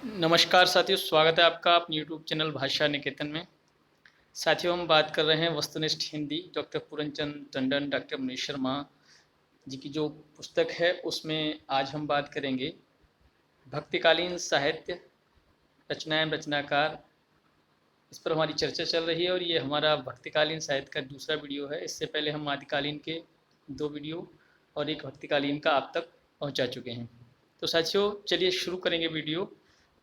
नमस्कार साथियों, स्वागत है आपका अपने यूट्यूब चैनल भाषा निकेतन में। साथियों, हम बात कर रहे हैं वस्तुनिष्ठ हिंदी, डॉक्टर पूरनचंद टंडन, डॉक्टर मनीष शर्मा जी की जो पुस्तक है उसमें आज हम बात करेंगे भक्तिकालीन साहित्य, रचनाएं, रचनाकार। इस पर हमारी चर्चा चल रही है और ये हमारा भक्तिकालीन साहित्य का दूसरा वीडियो है। इससे पहले हम आदिकालीन के 2 वीडियो और एक भक्तिकालीन का आप तक पहुंचा चुके हैं। तो साथियों, चलिए शुरू करेंगे वीडियो।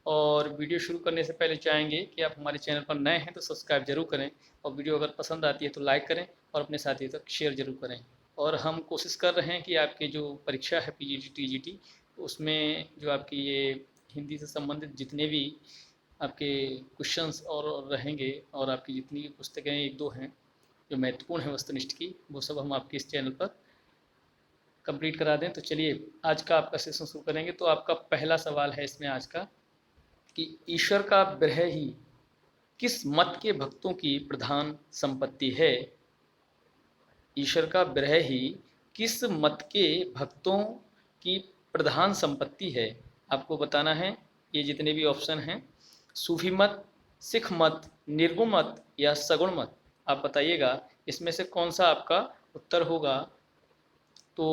और वीडियो शुरू करने से पहले चाहेंगे कि आप हमारे चैनल पर नए हैं तो सब्सक्राइब जरूर करें, और वीडियो अगर पसंद आती है तो लाइक करें और अपने साथियों तक शेयर जरूर करें। और हम कोशिश कर रहे हैं कि आपकी जो परीक्षा है पीजीटी टीजीटी, उसमें जो आपकी ये हिंदी से संबंधित जितने भी आपके क्वेश्चंस और रहेंगे और आपकी जितनी पुस्तकें एक दो हैं जो महत्वपूर्ण है वस्तुनिष्ठ की, वो सब हम आपके इस चैनल पर कंप्लीट करा दें। तो चलिए आज का आपका सेशन शुरू करेंगे। तो आपका पहला सवाल है इसमें आज का कि ईश्वर का विरह ही किस मत के भक्तों की प्रधान संपत्ति है। ईश्वर का विरह ही किस मत के भक्तों की प्रधान संपत्ति है, आपको बताना है। ये जितने भी ऑप्शन हैं, सूफी मत, सिख मत, निर्गुण मत या सगुण मत, आप बताइएगा इसमें से कौन सा आपका उत्तर होगा। तो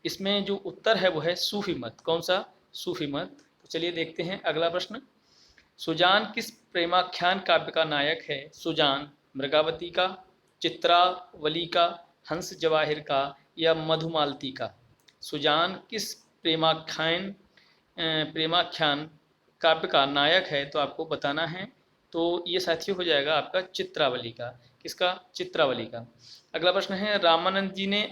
इसमें जो उत्तर है वो है सूफी मत। कौन सा? सूफी मत। तो चलिए देखते हैं अगला प्रश्न। सुजान किस प्रेमाख्यान काव्य का नायक है? सुजान मृगावती का, चित्रावली का, हंस जवाहिर का या मधुमालती का? सुजान किस प्रेमाख्यान काव्य का नायक है, तो आपको बताना है। तो ये साथियों हो जाएगा आपका चित्रावली का। किसका? चित्रावली का। अगला प्रश्न है, रामानंद जी ने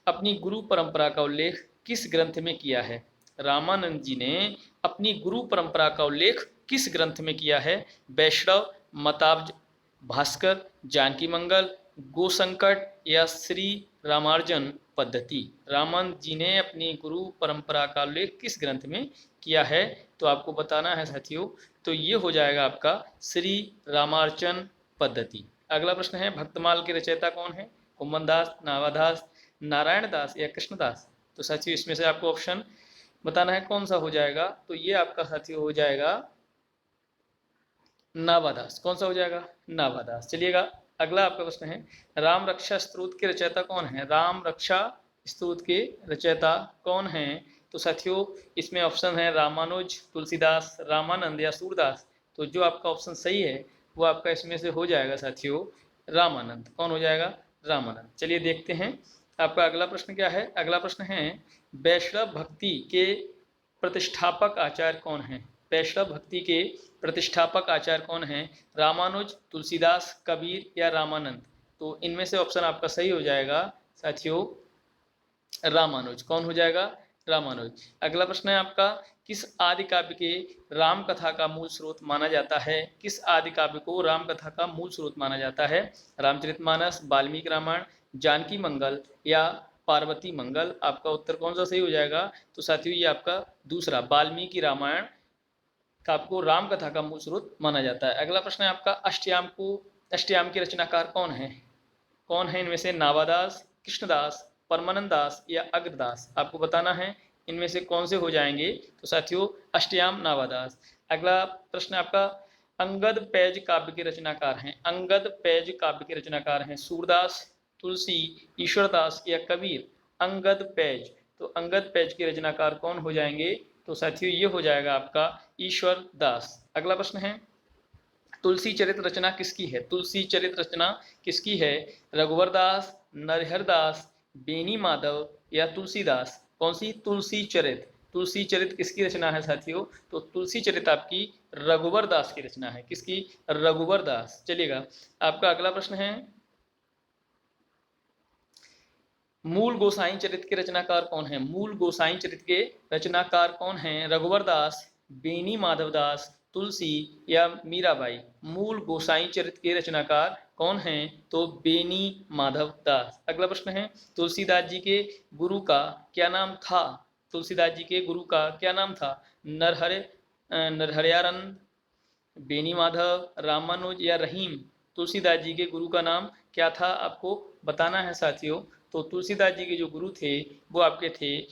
अपनी गुरु परंपरा का उल्लेख किस ग्रंथ में किया है? रामानंद जी ने अपनी गुरु परंपरा का उल्लेख किस ग्रंथ में किया है? वैष्णव, मताब्ज, भास्कर, जानकी मंगल, गोसंकट या श्री रामार्जन पद्धति? रामानंद जी ने अपनी गुरु परंपरा का उल्लेख किस ग्रंथ में किया है, तो आपको बताना है साथियों। तो ये हो जाएगा आपका श्री रामार्जन पद्धति। अगला प्रश्न है, भक्तमाल के रचयिता कौन है? कुम्मन दास, नावादास, नारायण दास या कृष्णदास? तो साथियों इसमें से आपको ऑप्शन बताना है कौन सा हो जाएगा। तो ये आपका साथियों हो जाएगा नावादास। कौन सा हो जाएगा? नावादास। चलिएगा अगला आपका प्रश्न है, राम रक्षा स्तोत्र के रचयिता कौन है? राम रक्षा स्तोत्र के रचयिता कौन है? तो साथियों इसमें ऑप्शन है रामानुज, तुलसीदास, रामानंद या सूरदास। तो जो आपका ऑप्शन सही है वो आपका इसमें से हो जाएगा साथियों रामानंद। कौन हो जाएगा? रामानंद। चलिए देखते हैं आपका अगला प्रश्न क्या है। अगला प्रश्न है, वैष्णव भक्ति के प्रतिष्ठापक आचार्य कौन है? वैष्णव भक्ति के प्रतिष्ठापक आचार्य कौन है? रामानुज, तुलसीदास, कबीर या रामानंद? तो इनमें से ऑप्शन आपका सही हो जाएगा साथियों रामानुज। कौन हो जाएगा? रामानुज। अगला प्रश्न है आपका, किस आदि काव्य के राम कथा का मूल स्रोत माना जाता है? किस आदि काव्य को राम कथा का मूल स्रोत माना जाता है? रामचरितमानस, वाल्मीकि रामायण, जानकी मंगल या पार्वती मंगल? आपका उत्तर कौन सा सही हो जाएगा? तो साथियों ये आपका दूसरा वाल्मीकि रामायण का आपको राम कथा का मूल स्रोत माना जाता है। अगला प्रश्न है आपका, अष्टयाम के रचनाकार कौन है? कौन है इनमें से? नावादास, कृष्णदास, परमानंद दास या अग्रदास? आपको बताना है इनमें से कौन से हो जाएंगे। तो साथियों अष्टयाम नावादास। अगला प्रश्न आपका, अंगद पैज काव्य के रचनाकार हैं? अंगद पैज काव्य के रचनाकार हैं सूरदास, तुलसी, ईश्वरदास या कबीर? अंगद पैज। तो अंगद पैज के रचनाकार कौन हो जाएंगे? तो साथियों ये हो जाएगा आपका ईश्वर दास। अगला प्रश्न है, तुलसी चरित रचना किसकी है? तुलसी चरित रचना किसकी है? रघुवर दास, नरहर दास, बेनी माधव या तुलसीदास? कौन सी? तुलसी चरित। तुलसी चरित किसकी रचना है साथियों? तो तुलसी चरित आपकी रघुवर दास की रचना है। किसकी? रघुवर दास। चलिएगा आपका अगला प्रश्न है, मूल गोसाई चरित के रचनाकार कौन है? मूल गोसाई चरित के रचनाकार कौन है? रघुवर दास, बेनी माधव दास, तुलसी या मीराबाई? मूल गोसाई चरित के रचनाकार कौन है? तो बेनी माधव दास। अगला प्रश्न है, तुलसीदास जी के गुरु का क्या नाम था? तुलसीदास जी के गुरु का क्या नाम था? नरहरयानंद, बेनी माधव, रामानुज या रहीम? तुलसीदास जी के गुरु का नाम क्या था? आपको बताना है साथियों। तो तुलसीदास जी के जो गुरु थे वो आपके थे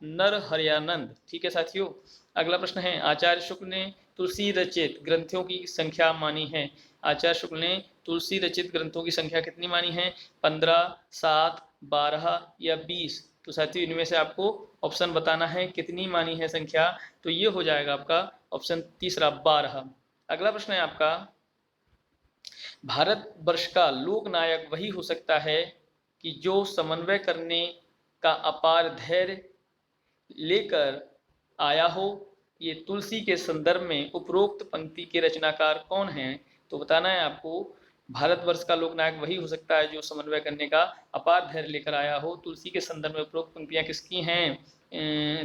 नरहरयानंद। ठीक है साथियों। अगला प्रश्न है, आचार्य शुक्ल ने तुलसी रचित ग्रंथों की संख्या मानी है। आचार्य शुक्ल ने तुलसी रचित ग्रंथों की संख्या कितनी मानी है? 15, 7, 12 या 20? तो साथियों इनमें से आपको ऑप्शन बताना है कितनी मानी है संख्या। तो ये हो जाएगा आपका ऑप्शन तीसरा 12। अगला प्रश्न है आपका, भारत वर्ष का लोक नायक वही हो सकता है कि जो समन्वय करने का अपार धैर्य लेकर आया हो। ये तुलसी के संदर्भ में उपरोक्त पंक्ति के रचनाकार कौन हैं? तो बताना है आपको, भारतवर्ष का लोकनायक वही हो सकता है जो समन्वय करने का अपार धैर्य लेकर आया हो। तुलसी के संदर्भ में उपरोक्त पंक्तियां किसकी हैं?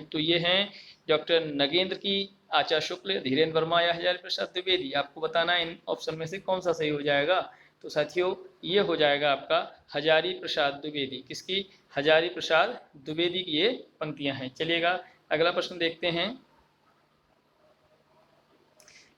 तो ये हैं डॉक्टर नगेंद्र की, आचार्य शुक्ल, धीरेन्द्र वर्मा या हजारी प्रसाद द्विवेदी। आपको बताना है इन ऑप्शन में से कौन सा सही हो जाएगा। तो साथियों ये हो जाएगा आपका हजारी प्रसाद द्विवेदी। किसकी? हजारी प्रसाद द्विवेदी की ये पंक्तियां हैं। चलिएगा अगला प्रश्न देखते हैं।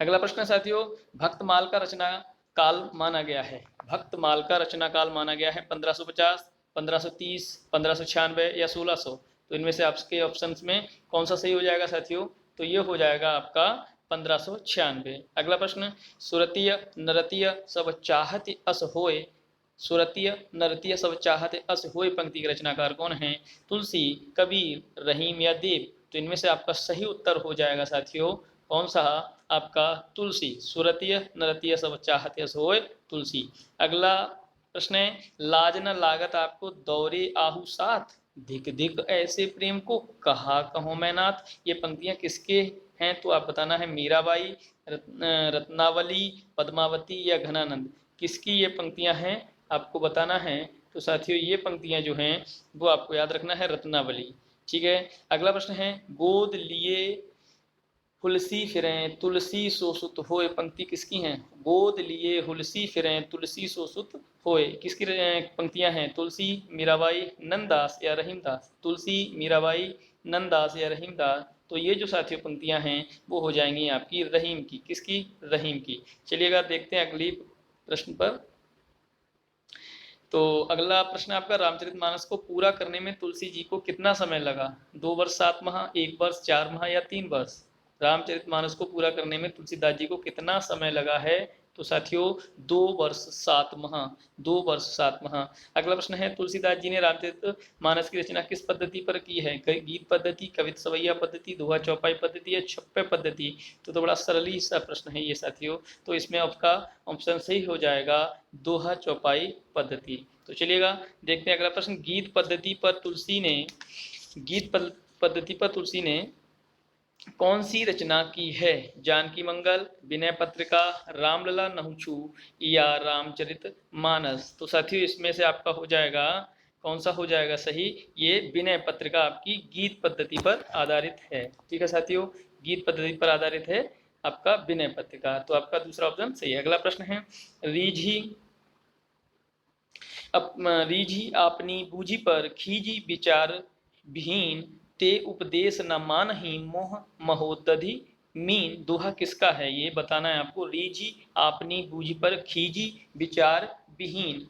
अगला प्रश्न साथियों, भक्तमाल का रचना काल माना गया है। भक्तमाल का रचना काल माना गया है 1550, 1530, 1596 या 1600। तो इनमें से आपके ऑप्शंस में कौन सा सही हो जाएगा साथियों? तो ये हो जाएगा आपका 1596। अगला प्रश्न, सुरतीय नरतीय सब चाहत अस होय, सुरतीय नरतीय सब चाहत अस होय पंक्ति के रचनाकार कौन है? तुलसी, कबीर, रहीम या देव? तो इनमें से आपका सही उत्तर हो जाएगा साथियों कौन सा? आपका तुलसी। सुरतीय नरतीय सब चाहत अस होय तुलसी। अगला प्रश्न है, लाज न लागत आपको दौरे आहू साथ, धिक धिक ऐसे प्रेम को कहा कहो मैं नाथ। ये पंक्तियां किसके हैं? तो आप बताना है, मीराबाई, रत्नावली, पद्मावती या घनानंद? किसकी ये पंक्तियां हैं आपको बताना है। तो साथियों ये पंक्तियां जो हैं वो आपको याद रखना है, रत्नावली। ठीक है। अगला प्रश्न है, गोद लिए हुलसी फिरें तुलसी सो सुत होए पंक्ति किसकी हैं? गोद लिए हुलसी फिरें तुलसी सो सुत होए किसकी पंक्तियां हैं? तुलसी, मीराबाई, नंददास या रहीमदास? तुलसी, मीराबाई, नंददास या रहीमदास? तो ये जो साथियों पंक्तियां हैं वो हो जाएंगी आपकी रहीम की। किसकी? रहीम की। चलिएगा देखते हैं अगली प्रश्न पर। तो अगला प्रश्न आपका, रामचरितमानस को पूरा करने में तुलसी जी को कितना समय लगा? 2 वर्ष 7 माह, 1 वर्ष 4 माह या 3 वर्ष? रामचरितमानस को पूरा करने में तुलसीदास जी को कितना समय लगा है? तो साथियों 2 वर्ष 7 माह, 2 वर्ष 7 माह। अगला प्रश्न है, तुलसीदास जी ने रामचरितमानस की रचना किस पद्धति पर की है? गीत पद्धति, कवित सवैया पद्धति, दोहा चौपाई पद्धति या छप्पे पद्धति? तो बड़ा सरल ही सा प्रश्न है ये साथियों। तो इसमें आपका ऑप्शन सही हो जाएगा दोहा चौपाई पद्धति। तो चलिएगा देखते हैं अगला प्रश्न, गीत पद्धति पर तुलसी ने कौन सी रचना की है? जानकी मंगल, विनय पत्रिका, रामलला नहुछु या रामचरित मानस? तो साथियों इसमें से आपका हो जाएगा कौन सा हो जाएगा सही? ये विनय पत्रिका आपकी गीत पद्धति पर आधारित है। ठीक है साथियों, गीत पद्धति पर आधारित है आपका विनय पत्रिका। तो आपका दूसरा ऑप्शन सही है। अगला प्रश्न है, रीझी आपनी बूझी पर खीजी विचार विहीन, ते उपदेश न मानही मोह महोदधि मीन? दोहा किसका है ये बताना है आपको। रीझी आपनी बूझी पर खीजी विचार विहीन,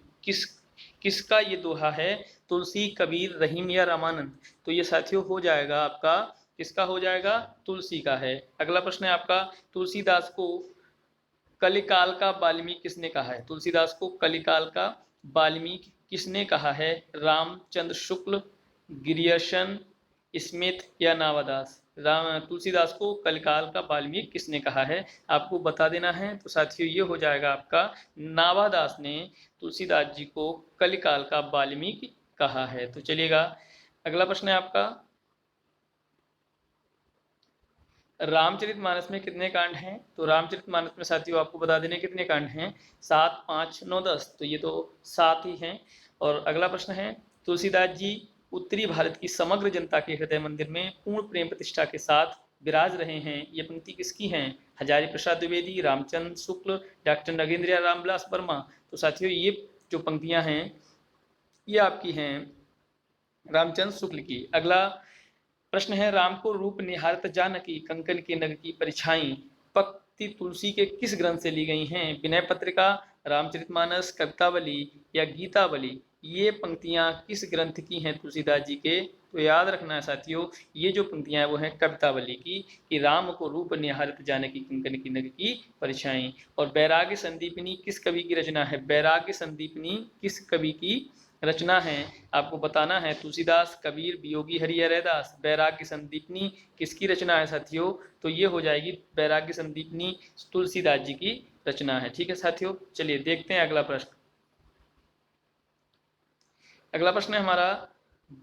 किसका ये दोहा है? तुलसी, कबीर, रहीम या रामानंद? तो ये साथियों हो जाएगा आपका, किसका हो जाएगा? तुलसी का है। अगला प्रश्न है आपका, तुलसीदास को कलिकाल का वाल्मीकि किसने कहा है? तुलसीदास को कलिकाल का वाल्मीकि किसने कहा है? रामचंद्र शुक्ल, गिरियशन, स्मिथ या नावादास? तुलसीदास को कलिकाल का वाल्मीकि किसने कहा है आपको बता देना है। तो साथियों ये हो जाएगा आपका, नावादास ने तुलसीदास जी को कलिकाल का वाल्मीकि कहा है। तो चलिएगा अगला प्रश्न है आपका, रामचरितमानस में कितने कांड हैं? तो रामचरितमानस में साथियों आपको बता देने कितने कांड हैं? 7, 5, 9, 10। तो ये तो 7 ही हैं। और अगला प्रश्न है, तुलसीदास जी उत्तरी भारत की समग्र जनता के हृदय मंदिर में पूर्ण प्रेम प्रतिष्ठा के साथ विराज रहे हैं। ये पंक्ति किसकी हैं? हजारी प्रसाद द्विवेदी, रामचंद्र शुक्ल, डॉक्टर नगेंद्र या रामविलास वर्मा? तो साथियों ये जो पंक्तियां हैं ये आपकी हैं रामचंद्र शुक्ल की। अगला प्रश्न है, राम को रूप निहारत जानकी, कंकन के नग की परिछाई, पंक्ति तुलसी के किस ग्रंथ से ली गई हैं? विनय पत्रिका, रामचरितमानस, कवितावली या गीतावली? ये पंक्तियां किस ग्रंथ की हैं तुलसीदास जी के? तो याद रखना है साथियों, ये जो पंक्तियां हैं वो हैं कवितावली की, कि राम को रूप निहारत जाने की किंकन की नग की परछाई। और बैराग्य संदीपनी किस कवि की रचना है? बैराग्य संदीपनी किस कवि की रचना है? आपको बताना है, तुलसीदास, कबीर, वियोगी हरिहरदास। बैराग्य संदीपनी किसकी रचना है साथियों? तो ये हो जाएगी बैराग्य संदीपनी तुलसीदास जी की रचना है। ठीक है साथियों, चलिए देखते हैं अगला प्रश्न। अगला प्रश्न है हमारा,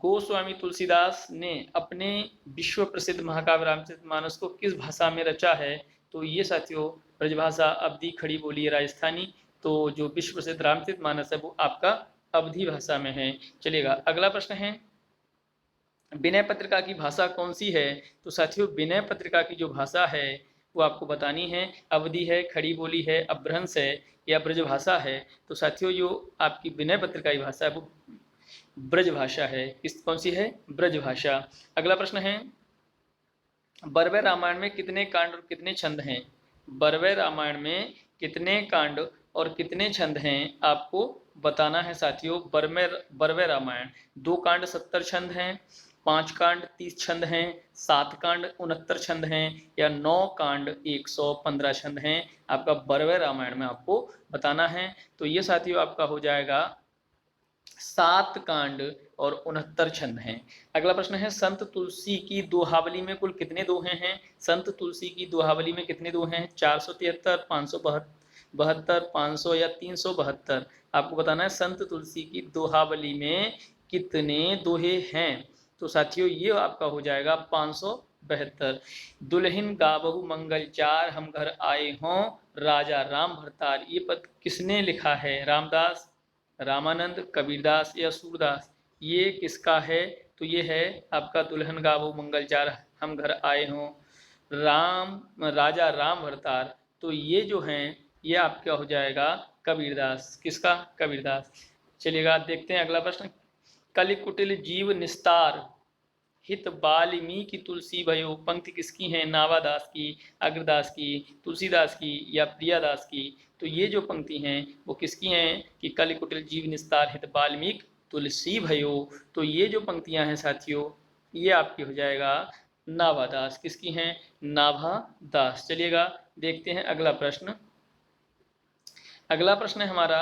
गोस्वामी तुलसीदास ने अपने विश्व प्रसिद्ध महाकाव्य रामचरितमानस को किस भाषा में रचा है? तो ये साथियों ब्रजभाषा, अवधी, खड़ी बोली, राजस्थानी। तो जो विश्व प्रसिद्ध रामचरितमानस है वो आपका अवधी भाषा में है। चलिएगा अगला प्रश्न है, विनय पत्रिका की भाषा कौन सी है? तो साथियों विनय पत्रिका की जो भाषा है वो आपको बतानी है, अवधी है, खड़ी बोली है, अपभ्रंश है या ब्रजभाषा है? तो साथियों जो आपकी विनय पत्रिका की भाषा है वो ब्रजभाषा है। किस कौन सी है? ब्रजभाषा। अगला प्रश्न है, बरवे रामायण में कितने कांड और कितने छंद हैं? बरवे रामायण में कितने कांड और कितने छंद हैं आपको बताना है साथियों। बरवे रामायण 2 कांड 70 छंद हैं, 5 कांड 30 छंद हैं, 7 कांड 69 छंद हैं या 9 कांड 115 छंद हैं? आपका बरवे रामायण में आपको बताना है। तो ये साथियों आपका हो जाएगा 7 कांड और 69 छंद हैं। अगला प्रश्न है, संत तुलसी की दोहावली में कुल कितने दोहे हैं? संत तुलसी की दोहावली में कितने दोहे हैं? 473, 572, 500 या 372? आपको बताना है संत तुलसी की दोहावली में कितने दोहे हैं। तो साथियों ये आपका हो जाएगा 572। दुल्हन गाबहु मंगल चार, हम घर आए हों राजा राम भरतार। ये पद किसने लिखा है? रामदास, रामानंद, कबीरदास या सूरदास? ये किसका है? तो ये है आपका दुल्हन गावो मंगल चार, हम घर आए हों राजा राम भरतार। तो ये जो हैं ये आपका हो जाएगा कबीरदास। किसका? कबीरदास। चलिएगा देखते हैं अगला प्रश्न, कलिकुटिल जीव निस्तार हित बाल्मीकि तुलसी भयो। पंक्ति किसकी है? नावादास की, अग्रदास की, तुलसीदास की या प्रियादास की? तो ये जो पंक्ति हैं वो किसकी हैं कि कलिकुटिल जीव निस्तार हित बाल्मीकि तुलसी भयो। तो ये जो पंक्तियां हैं साथियों ये आपकी हो जाएगा नावादास। किसकी हैं? नाभादास। चलिएगा देखते हैं अगला प्रश्न। अगला प्रश्न है हमारा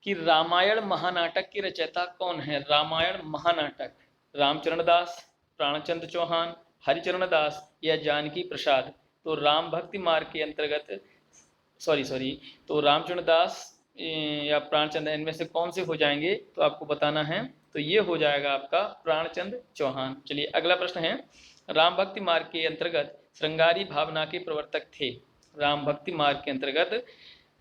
कि रामायण महानाटक के रचयिता कौन है? रामायण महानाटक रामचरण दास, प्राणचंद्र चौहान, हरिचरण दास या जानकी प्रसाद? तो राम भक्ति मार्ग के अंतर्गत तो रामचरण दास या प्राणचंद्र, इनमें से कौन से हो जाएंगे? तो आपको बताना है। तो ये हो जाएगा आपका प्राणचंद्र चौहान। चलिए अगला प्रश्न है, राम भक्ति मार्ग के अंतर्गत श्रृंगारी भावना के प्रवर्तक थे। राम भक्ति मार्ग के अंतर्गत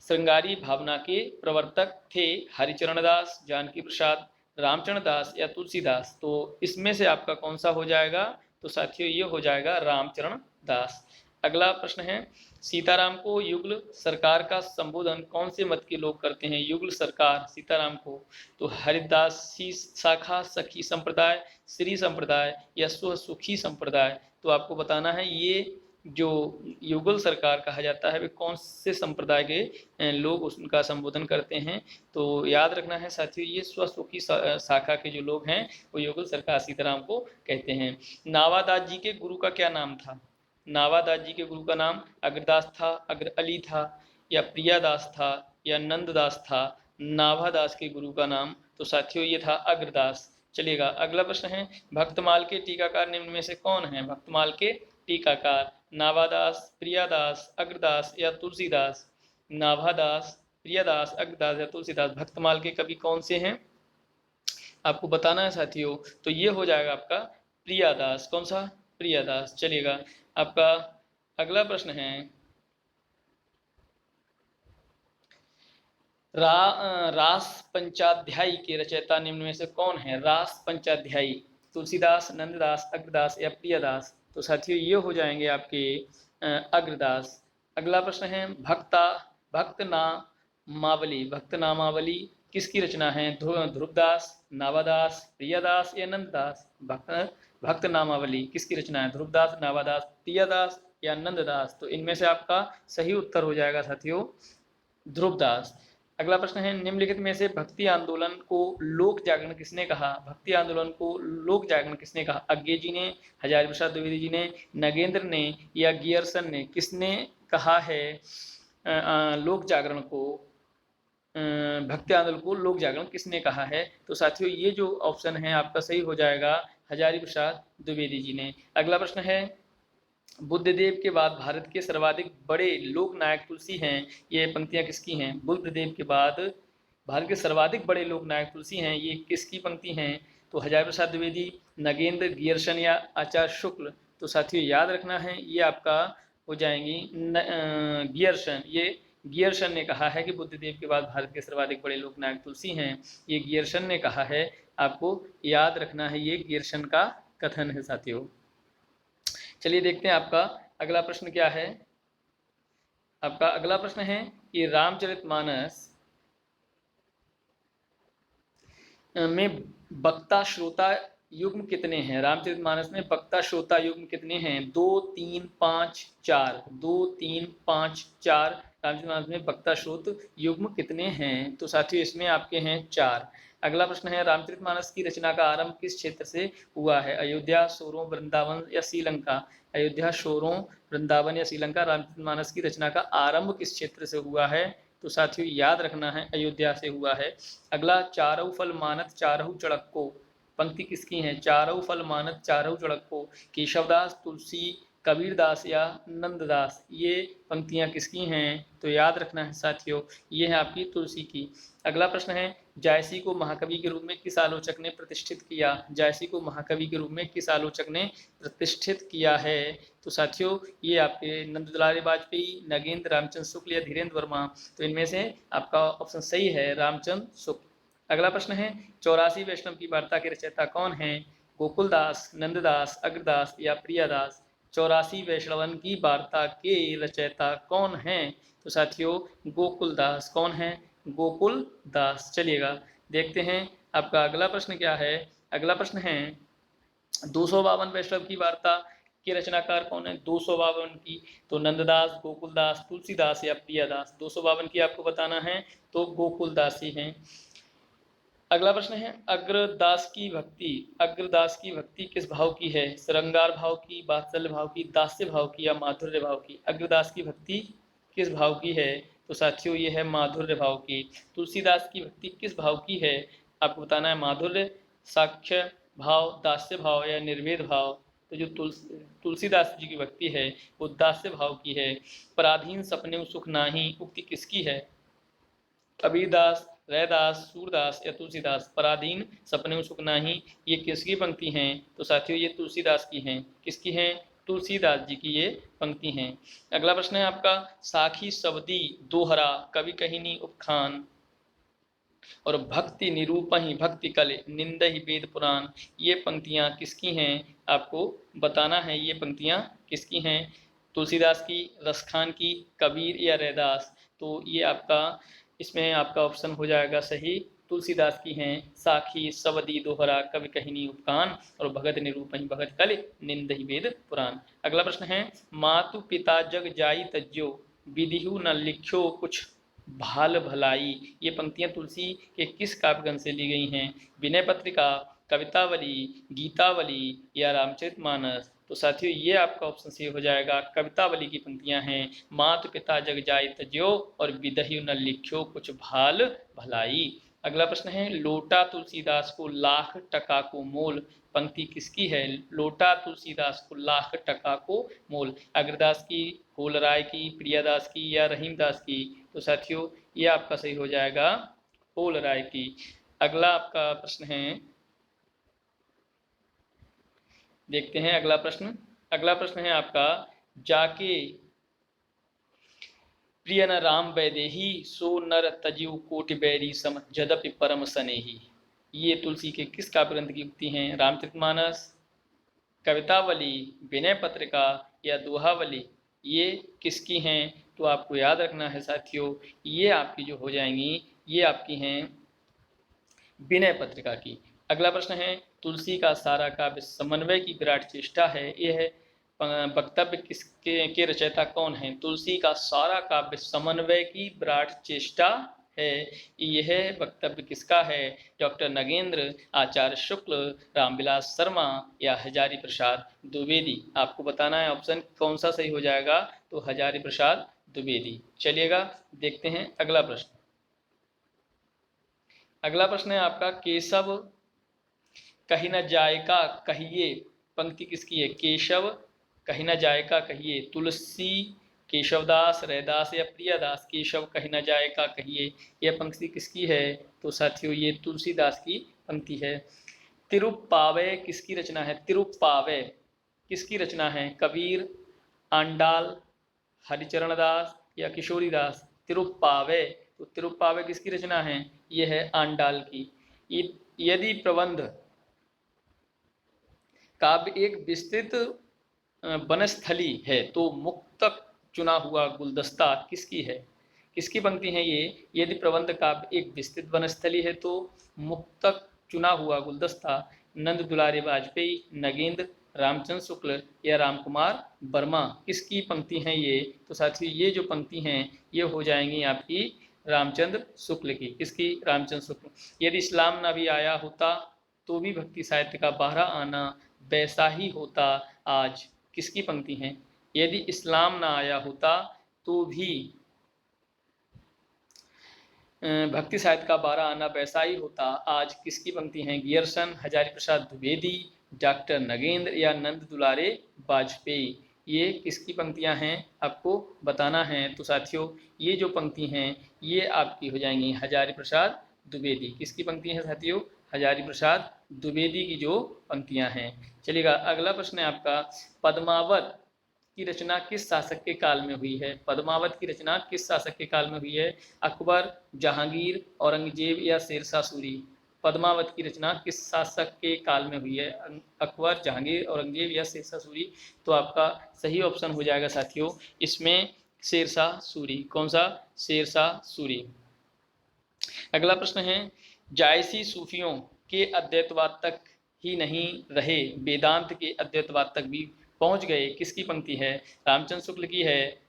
श्रृंगारी भावना के प्रवर्तक थे हरिचरण दास, जानकी प्रसाद, रामचरण दास या तुलसीदास? तो इसमें से आपका कौन सा हो जाएगा? तो साथियों ये हो जाएगा रामचरण दास। अगला प्रश्न है, सीताराम को युगल सरकार का संबोधन कौन से मत के लोग करते हैं? युगल सरकार सीताराम को तो हरिदासी शाखा, सखी संप्रदाय, श्री संप्रदाय या सुखी संप्रदाय? तो आपको बताना है ये जो युगल सरकार कहा जाता है वे कौन से संप्रदाय के लोग उनका संबोधन करते हैं? तो याद रखना है साथियों ये स्वसुखी शाखा के जो लोग हैं वो युगल सरकार सीताराम को कहते हैं। नावादास जी के गुरु का क्या नाम था? नावादास जी के गुरु का नाम अग्रदास था, अग्र अली था या प्रियादास था या नंददास था? नाभादास के गुरु का नाम तो साथियों ये था अग्रदास। चलिएगा अगला प्रश्न है, भक्तमाल के टीकाकार निम्न में से कौन है? भक्तमाल के टीकाकार नाभादास, प्रियादास, अग्रदास या तुलसीदास? नाभादास, प्रियादास, अग्रदास या तुलसीदास? भक्तमाल के कवि कौन से हैं आपको बताना है साथियों। तो ये हो जाएगा आपका प्रियादास। कौन सा? प्रियादास। चलिएगा आपका अगला प्रश्न है, रास पंचाध्यायी के रचयिता निम्न में से कौन है? रास पंचाध्यायी तुलसीदास, नंददास, अग्रदास या प्रियदास? तो साथियों ये हो जाएंगे आपके अग्रदास। अगला प्रश्न है, भक्तनामावली किसकी रचना है? ध्रुवदास, नावादास, प्रियदास या नंददास? भक्तनामावली किसकी रचना है? ध्रुवदास, नावादास, प्रियदास या नंददास? तो इनमें से आपका सही उत्तर हो जाएगा साथियों ध्रुवदास। अगला प्रश्न है, निम्नलिखित में से भक्ति आंदोलन को लोक जागरण किसने कहा? भक्ति आंदोलन को लोक जागरण किसने कहा? अज्ञे जी ने, हजारी प्रसाद द्विवेदी जी ने, नगेंद्र ने या गियरसन ने? किसने कहा है लोक जागरण को, भक्ति आंदोलन को लोक जागरण किसने कहा है? तो साथियों ये जो ऑप्शन है आपका सही हो जाएगा हजारी प्रसाद द्विवेदी जी ने। अगला प्रश्न है, बुद्धदेव के बाद भारत के सर्वाधिक बड़े लोक नायक तुलसी हैं, ये पंक्तियां किसकी हैं? बुद्धदेव के बाद भारत के सर्वाधिक बड़े लोक नायक तुलसी हैं, ये किसकी पंक्ति हैं? तो हजारी प्रसाद द्विवेदी, नगेंद्र, गियरसन या आचार्य शुक्ल? तो साथियों याद रखना है ये आपका हो जाएंगी गियरसन। ये गियरसन ने कहा है कि बुद्धदेव के बाद भारत के सर्वाधिक बड़े लोक नायक तुलसी हैं, ये गियरसन ने कहा है। आपको याद रखना है ये गियरसन का कथन है साथियों। चलिए देखते हैं आपका अगला प्रश्न क्या है। आपका अगला प्रश्न है कि रामचरितमानस में वक्ता श्रोता युग्म कितने हैं? रामचरितमानस में वक्ता श्रोता युग्म कितने हैं? 2, 3, 5, 4। 2, 3, 5, 4 रामचरितमानस में वक्ता श्रोत युग्म कितने हैं? तो साथियों इसमें आपके हैं 4। अगला प्रश्न है, रामचरितमानस की रचना का आरंभ किस क्षेत्र से हुआ है? अयोध्या, सोरों, वृंदावन या श्रीलंका? अयोध्या, सोरों, वृंदावन या श्रीलंका? रामचरितमानस की रचना का आरंभ किस क्षेत्र से हुआ है? तो साथियों याद रखना है अयोध्या से हुआ है। अगला, चारऊ फल मानत चारऊ चढ़को, पंक्ति किसकी है? चारऊ फल मानत चारऊ चढ़को, केशवदास, तुलसी, कबीरदास या नंददास? ये पंक्तियां किसकी हैं? तो याद रखना है साथियों ये है आपकी तुलसी की। अगला प्रश्न है, जायसी को महाकवि के रूप में किस आलोचक ने प्रतिष्ठित किया? जायसी को महाकवि के रूप में किस आलोचक ने प्रतिष्ठित किया है? तो साथियों ये आपके नंददुलारे वाजपेयी, नगेंद्र, रामचंद्र शुक्ल या धीरेन्द्र वर्मा? तो इनमें से आपका ऑप्शन सही है रामचंद्र शुक्ल। अगला प्रश्न है, 84 वैष्णव की वार्ता के रचयिता कौन है? गोकुलदास, नंददास, अग्रदास या प्रियादास? 84 वैष्णवन की वार्ता के रचयिता कौन हैं? तो साथियों गोकुलदास। कौन है? गोकुलदास। चलिएगा देखते हैं आपका अगला प्रश्न क्या है। अगला प्रश्न है, 252 वैष्णव की वार्ता के रचनाकार कौन है? 252 की? तो नंददास, गोकुलदास, तुलसीदास या प्रियादास? 252 की आपको बताना है तो गोकुलदास ही हैं। अगला प्रश्न है, अग्रदास की भक्ति किस भाव की है? श्रृंगार भाव की, वात्सल्य भाव की, दास्य भाव की या माधुर्य भाव की? अग्रदास की भक्ति किस भाव की है? तो साथियों ये है माधुर्य भाव की। तुलसीदास की भक्ति किस भाव की है? आपको बताना है माधुर्य, साक्ष्य भाव, दास्य भाव या निर्वेद भाव? तो जो तुलसीदास जी की भक्ति है वो दास्य भाव की है। पराधीन सपने सुख नाही उक्ति किसकी है? कबीरदास, रैदास, सूरदास या तुलसीदास? पराधीन सपने सुख नाही ये किसकी पंक्ति हैं? तो साथियों ये तुलसीदास की हैं। किसकी हैं? तुलसीदास जी की ये पंक्ति हैं। अगला प्रश्न है आपका, साखी सवदी दोहरा कवि कहिनी उपखान और भक्ति निरूपहि भक्ति कले निंदहि वेद पुराण, ये पंक्तियां किसकी हैं? आपको बताना है ये पंक्तियां किसकी हैं। तुलसीदास की, रसखान की, कबीर या रैदास? तो ये आपका इसमें आपका ऑप्शन हो जाएगा सही तुलसीदास की हैं। साखी सवदी दोहरा कवि कहिनी उपकान और भगत निरूपहि भगत कल निंदहि वेद पुराण। अगला प्रश्न है, मातु पिता जग जाई तज्जो विधिहु न लिख्यो कुछ भाल भलाई, ये पंक्तियां तुलसी के किस काव्यग्रंथ से ली गई हैं? विनय पत्रिका, कवितावली, गीतावली या रामचरितमानस? तो साथियों ये आपका ऑप्शन सी हो जाएगा कवितावली की पंक्तियां हैं। मातु पिता जग जाय तज्यो और विदह्यु न लिख्यो कुछ भाल भलाई। अगला प्रश्न है, लोटा तुलसीदास को लाख टका को मोल, पंक्ति किसकी है? लोटा तुलसीदास को लाख टका को मोल, अग्रदास की, होलराय की, प्रियादास की या रहीमदास की? तो साथियों ये आपका सही हो जाएगा होलराय की। अगला आपका प्रश्न है, देखते हैं अगला प्रश्न। अगला प्रश्न है आपका, जाके प्रिय न राम वैदेही सो नर तजीव कोटि बैरी सम जदपि परम सनेही, ये तुलसी के किस काव्य ग्रंथ की उक्ति हैं? रामचरितमानस, कवितावली, विनय पत्रिका या दोहावली? ये किसकी हैं? तो आपको याद रखना है साथियों ये आपकी जो हो जाएंगी ये आपकी हैं विनय पत्रिका की। अगला प्रश्न है, तुलसी का सारा काव्य समन्वय की विराट चेष्टा है, ये है वक्तव्य किसके के रचयिता कौन है? तुलसी का सारा काव्य समन्वय की विराट चेष्टा है। यह वक्तव्य किसका है? डॉक्टर नगेंद्र, आचार्य शुक्ल, रामविलास शर्मा या हजारी प्रसाद द्विवेदी। आपको बताना है ऑप्शन कौन सा सही हो जाएगा, तो हजारी प्रसाद द्विवेदी। चलिएगा देखते हैं अगला प्रश्न। अगला प्रश्न है आपका, केशव कहीं न जायका कहिए, पंक्ति किसकी है? केशव कहीं न जायका कहिए, तुलसी, केशवदास, रैदास या प्रियदास। केशव कहीं न जायका कहिए, यह पंक्ति किसकी है? तो साथियों ये तुलसीदास की पंक्ति है। तिरुप्पावय किसकी रचना है? तिरुप्पावय किसकी रचना है? कबीर, आंडाल, हरिचरण दास या किशोरीदास। तिरुप्पावय, तो तिरुप्पावय किसकी रचना है? यह है आंडाल की। यदि प्रबंध काव्य एक विस्तृत वनस्थली है तो मुक्तक चुना हुआ गुलदस्ता किसकी है? किसकी पंक्ति है ये? यदि प्रबंध काव्य एक विस्तृत वनस्थली है तो मुक्तक चुना हुआ गुलदस्ता नंद दुलारे वाजपेयी, नगेंद्र, रामचंद्र शुक्ल या रामकुमार वर्मा। किसकी पंक्ति है ये? तो साथियों ये जो पंक्ति हैं ये हो जाएंगी आपकी रामचंद्र शुक्ल की। किसकी? रामचंद्र शुक्ल। यदि इस्लाम ना भी आया होता तो भी भक्ति साहित्य का बहरा आना वैसा ही होता आज। किसकी पंक्ति है? यदि इस्लाम ना आया होता तो भी भक्ति साहित्य का बहरा आना वैसा ही होता आज। किसकी पंक्ति है? गियरसन, हजारी प्रसाद द्विवेदी, डॉक्टर नगेंद्र या नंद दुलारे वाजपेयी। ये किसकी पंक्तियां हैं आपको बताना है। तो साथियों ये जो पंक्ति हैं ये आपकी हो जाएंगी हजारी प्रसाद द्विवेदी। किसकी पंक्ति है साथियों? हजारी प्रसाद द्विवेदी की जो पंक्तियां हैं। चलिएगा अगला प्रश्न है आपका, पद्मावत की रचना किस शासक के काल में हुई है? पद्मावत की रचना किस शासक के काल में हुई है? अकबर, जहांगीर, औरंगजेब या शेरशाह सूरी। पद्मावत की रचना किस शासक के काल में हुई है? अकबर, जहांगीर, औरंगजेब या शेरशाह सूरी। तो आपका सही ऑप्शन हो जाएगा साथियों इसमें शेरशाह सूरी। कौन सा? शेरशाह सूरी। अगला प्रश्न है, जायसी सूफियों के अद्वैतवाद तक ही नहीं रहे, वेदांत के अद्वैतवाद तक भी पहुंच गए। किसकी पंक्ति है? रामचंद्र शुक्ल की है,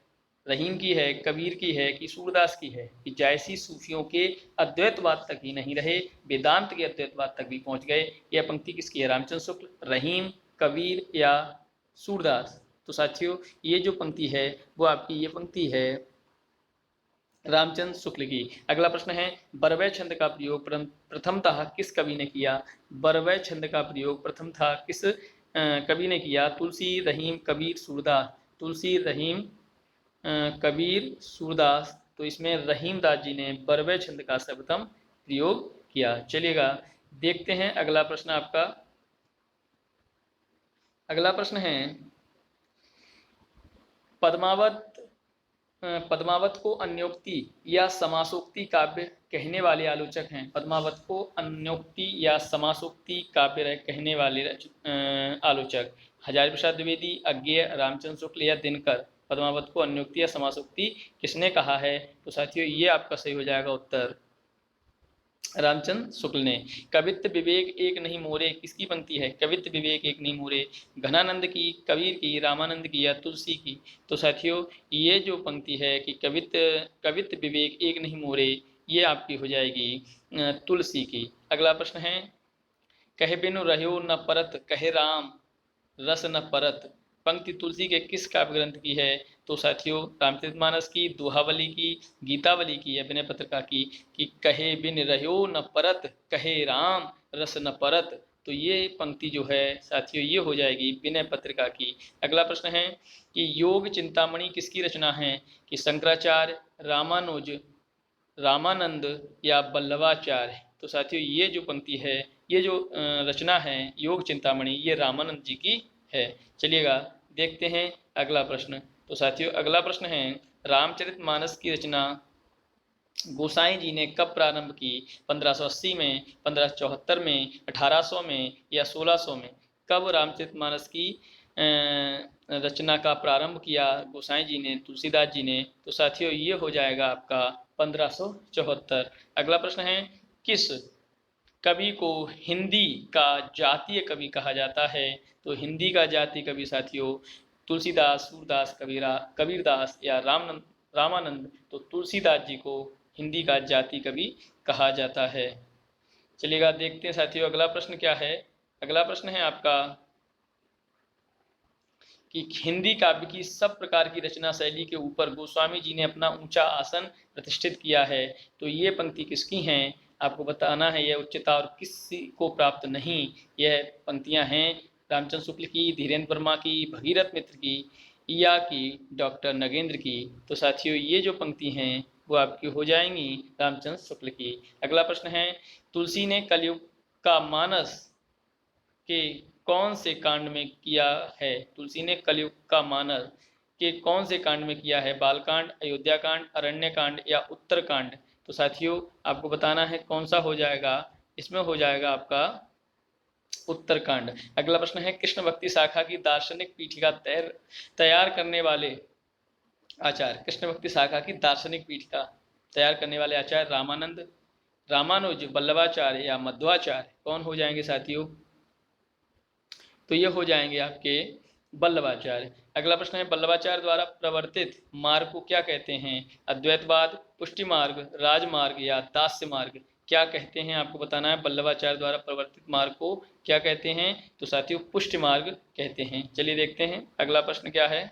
रहीम की है, कबीर की है कि सूरदास की है? कि जायसी सूफियों के अद्वैतवाद तक ही नहीं रहे, वेदांत के अद्वैतवाद तक भी पहुंच गए। यह पंक्ति किसकी है? रामचंद्र शुक्ल, रहीम, कबीर या सूरदास। तो साथियों ये जो पंक्ति है वो आपकी ये पंक्ति है रामचंद्र शुक्ल की। अगला प्रश्न है, बरवै छंद का प्रयोग प्रथमतः किस कवि ने किया? बरवै छंद का प्रयोग प्रथमतः किस कवि ने किया? तुलसी, रहीम, कबीर, सूरदास। तुलसी, रहीम, कबीर, सूरदास। तो इसमें रहीमदास जी ने बरवै छंद का सर्वप्रथम प्रयोग किया। चलिएगा देखते हैं अगला प्रश्न आपका। अगला प्रश्न है, पद्मावत को अन्योक्ति या समासोक्ति काव्य कहने वाले आलोचक हैं। पद्मावत को अन्योक्ति या समासोक्ति काव्य कहने वाले आलोचक हजारी प्रसाद द्विवेदी, अज्ञेय, रामचंद्र शुक्ल या दिनकर। पद्मावत को अन्योक्ति या समासोक्ति किसने कहा है? तो साथियों ये आपका सही हो जाएगा उत्तर रामचंद्र शुक्ल ने। कवित्व विवेक एक नहीं मोरे किसकी पंक्ति है? कवित्व विवेक एक नहीं मोरे घनानंद की, कबीर की, रामानंद की या तुलसी की। तो साथियों ये जो पंक्ति है कि कवित्व विवेक एक नहीं मोरे, ये आपकी हो जाएगी तुलसी की। अगला प्रश्न है, कहे बिनु रह्यो न परत, कहे राम रस न परत। पंक्ति तुलसी के किस काव्य ग्रंथ की है? तो साथियों रामचरितमानस की, दोहावली की, गीतावली की या विनय पत्रिका की। कि कहे बिन रह्यो न परत, कहे राम रस न परत। तो ये पंक्ति जो है साथियों ये हो जाएगी विनय पत्रिका की। अगला प्रश्न है कि योग चिंतामणि किसकी रचना है? कि शंकराचार्य, रामानुज, रामानंद या बल्लवाचार्य। तो साथियों ये जो पंक्ति है, ये जो रचना है योग चिंतामणि, ये रामानंद जी की है। चलिएगा देखते हैं अगला प्रश्न। तो साथियों अगला प्रश्न है, रामचरितमानस की रचना गोसाई जी ने कब प्रारंभ की? 1580 में, 1574 में, 1800 में या 1600 में? कब रामचरितमानस की रचना का प्रारंभ किया गोसाई जी ने, तुलसीदास जी ने? तो साथियों ये हो जाएगा आपका 1574। अगला प्रश्न है, किस कवि को हिंदी का जातीय कवि कहा जाता है? तो हिंदी का जातीय कवि साथियों तुलसीदास, सूरदास, कबीरदास या रामानंद, तो तुलसीदास जी को हिंदी का जाति कवि कहा जाता है। चलिएगा देखते हैं साथियों अगला प्रश्न क्या है। अगला प्रश्न है आपका कि हिंदी काव्य की सब प्रकार की रचना शैली के ऊपर गोस्वामी जी ने अपना ऊंचा आसन प्रतिष्ठित किया है। तो ये पंक्ति किसकी हैं, आपको बताना है। यह उच्चता और किसी को प्राप्त नहीं। यह पंक्तियां हैं रामचंद्र शुक्ल की, धीरेन्द्र वर्मा की, भगीरथ मित्र की या कि डॉक्टर नगेंद्र की। तो साथियों ये जो पंक्ति हैं वो आपकी हो जाएंगी रामचंद्र शुक्ल की। अगला प्रश्न है, तुलसी ने कलयुग का मानस के कौन से कांड में किया है। तुलसी ने कलयुग का मानस के कौन से कांड में किया है, बालकांड, अयोध्या कांड, अरण्य कांड या उत्तर कांड। तो साथियों आपको बताना है कौन सा हो जाएगा, इसमें हो जाएगा आपका उत्तरकांड। अगला प्रश्न है, कृष्ण भक्ति शाखा की दार्शनिक पीठिका तैयार करने वाले आचार्य, कृष्ण भक्ति शाखा की दार्शनिक पीठिका तैयार करने वाले आचार्य रामानंद, रामानुज, वल्लभाचार्य या मध्वाचार्य कौन हो जाएंगे साथियों। तो ये हो जाएंगे आपके वल्लभाचार्य। अगला प्रश्न है, वल्लभाचार्य द्वारा प्रवर्तित मार्ग को क्या कहते हैं, अद्वैतवाद, पुष्टि मार्ग, राजमार्ग या दास्य मार्ग। क्या कहते हैं आपको बताना है, वल्लभाचार्य द्वारा प्रवर्तित मार्ग को क्या कहते हैं। तो साथियों पुष्टि मार्ग कहते हैं। चलिए देखते हैं अगला प्रश्न क्या है।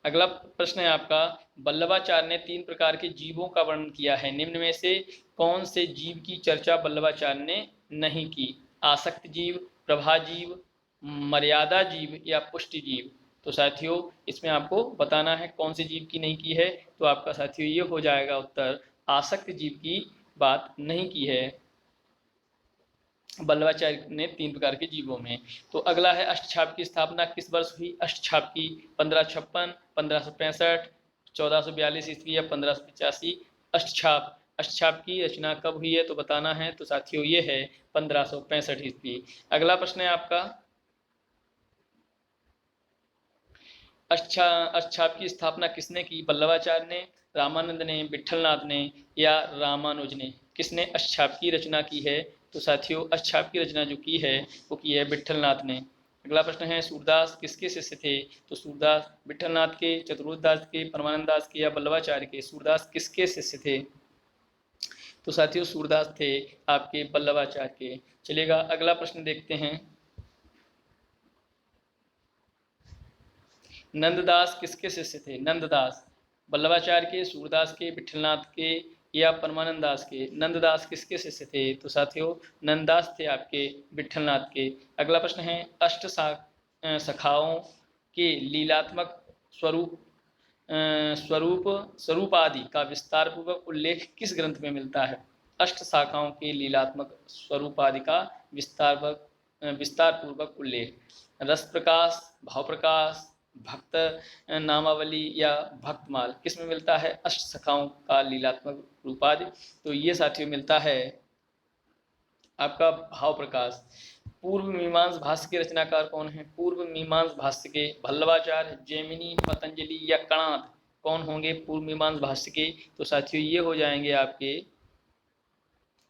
अगला प्रश्न है आपका, वल्लभाचार्य ने 3 प्रकार के जीवों का वर्णन किया है, निम्न में से कौन से जीव की चर्चा वल्लभाचार्य ने नहीं की, आसक्त जीव, प्रभा जीव, मर्यादा जीव या पुष्टि जीव। तो साथियों इसमें आपको बताना है कौन से जीव की नहीं की है। तो आपका साथियों ये हो जाएगा उत्तर, आसक्त जीव की बात नहीं की है वल्लभाचार्य ने 3 प्रकार के जीवों में। तो अगला है, अष्टछाप की स्थापना किस वर्ष हुई। अष्टछाप की 1556, 1565, 1442 ईस्वी या 1585। अष्टछाप की रचना कब हुई है तो बताना है। तो साथियों ये है 1565 ईस्वी। अगला प्रश्न है आपका, अष्टछाप की स्थापना किसने की, वल्लभाचार्य ने, रामानंद ने, विठलनाथ ने या रामानुज ने। किसने अष्टछाप की रचना की है। तो साथियों अष्टछाप की रचना जो की है वो की है विठलनाथ ने। अगला प्रश्न है, सूरदास किसके शिष्य थे। तो सूरदास विठलनाथ के, चतुर्दास के, परमानंद दास के या वल्लभाचार्य के। सूरदास किसके शिष्य थे। तो साथियों सूरदास थे आपके वल्लभाचार्य के। चलिएगा अगला प्रश्न देखते हैं, नंददास किसके शिष्य थे। नंददास वल्लभाचार्य के, सूरदास के, विठलनाथ के या परमानंद दास के। नंददास किसके शिष्य थे। तो साथियों नंददास थे आपके विठलनाथ के। अगला प्रश्न है, अष्ट सखाओं के लीलात्मक स्वरूप स्वरूप आदि का विस्तार पूर्वक उल्लेख किस ग्रंथ में मिलता है। अष्ट शाखाओं के लीलात्मक स्वरूप आदि का विस्तार पूर्वक उल्लेख, रस प्रकाश, भाव प्रकाश, भक्त नामावली या भक्तमाल, किस में मिलता है। अष्ट शाखाओं का लीलात्मक रूपादि। तो ये साथियों मिलता है आपका भाव प्रकाश। पूर्व मीमांस भाष्य के रचनाकार कौन है। पूर्व मीमांस भाष्य के वल्लभाचार्य, जैमिनी, पतंजलि या कणाद कौन होंगे पूर्व मीमांस भाष्य के। तो साथियों ये हो जाएंगे आपके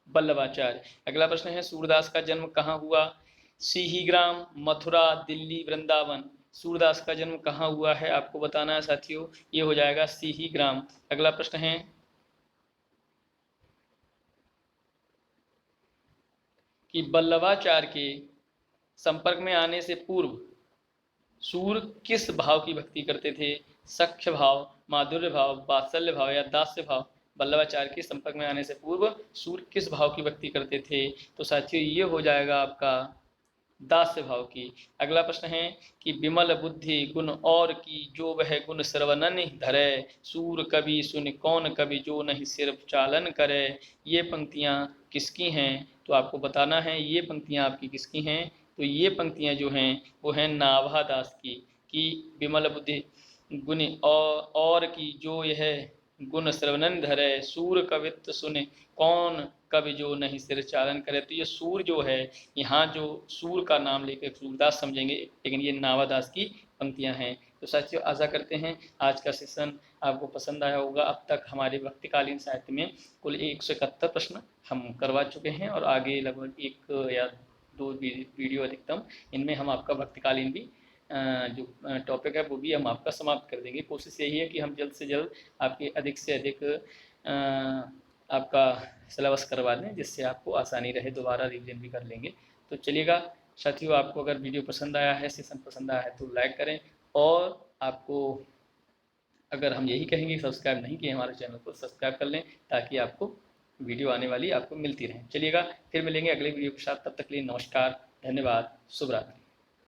वल्लभाचार्य। अगला प्रश्न है, सूरदास का जन्म कहाँ हुआ। सिहीग्राम, मथुरा, दिल्ली, वृंदावन। सूरदास का जन्म कहाँ हुआ है आपको बताना है साथियों, ये हो जाएगा सिहीग्राम। अगला प्रश्न है कि वल्लभाचार्य के संपर्क में आने से पूर्व सूर किस भाव की भक्ति करते थे। सख्य भाव, माधुर्य भाव, वात्सल्य भाव या दास्य भाव। वल्लभाचार्य के संपर्क में आने से पूर्व सूर किस भाव की भक्ति करते थे। तो साथियों ये हो जाएगा आपका दास्य भाव की। अगला प्रश्न है कि विमल बुद्धि गुण और की जो वह गुण श्रवणन धरे, सूर कवि सुन कौन कवि जो नहीं सिर्फ चालन करे। ये पंक्तियां किसकी हैं तो आपको बताना है, ये पंक्तियां आपकी किसकी हैं। तो ये पंक्तियां जो हैं वो हैं नाभा दास की, कि विमल बुद्धि गुण और की जो यह गुण श्रवणन धरे, सूर कवित्व सुने कौन कवि जो नहीं सिर चालन करे। तो ये सूर जो है, यहाँ जो सूर का नाम लेकर सूरदास समझेंगे, लेकिन ये नावादास की पंक्तियां हैं। तो साथियों आशा करते हैं आज का सेशन आपको पसंद आया होगा। अब तक हमारे भक्तिकालीन साहित्य में कुल 171 प्रश्न हम करवा चुके हैं और आगे लगभग 1 या 2 वीडियो अधिकतम, इनमें हम आपका भक्तिकालीन भी जो टॉपिक है वो भी हम आपका समाप्त कर देंगे। कोशिश यही है कि हम जल्द से जल्द आपके अधिक से अधिक आपका सिलेबस करवा दें, जिससे आपको आसानी रहे, दोबारा रिवीजन भी कर लेंगे। तो चलिएगा साथियों, आपको अगर वीडियो पसंद आया है, सेशन पसंद आया है तो लाइक करें, और आपको अगर हम यही कहेंगे सब्सक्राइब नहीं किए हमारे चैनल को सब्सक्राइब कर लें, ताकि आपको वीडियो आने वाली आपको मिलती रहे। चलिएगा फिर मिलेंगे अगले वीडियो के साथ, तब तक के लिए नमस्कार, धन्यवाद, शुभ रात्रि।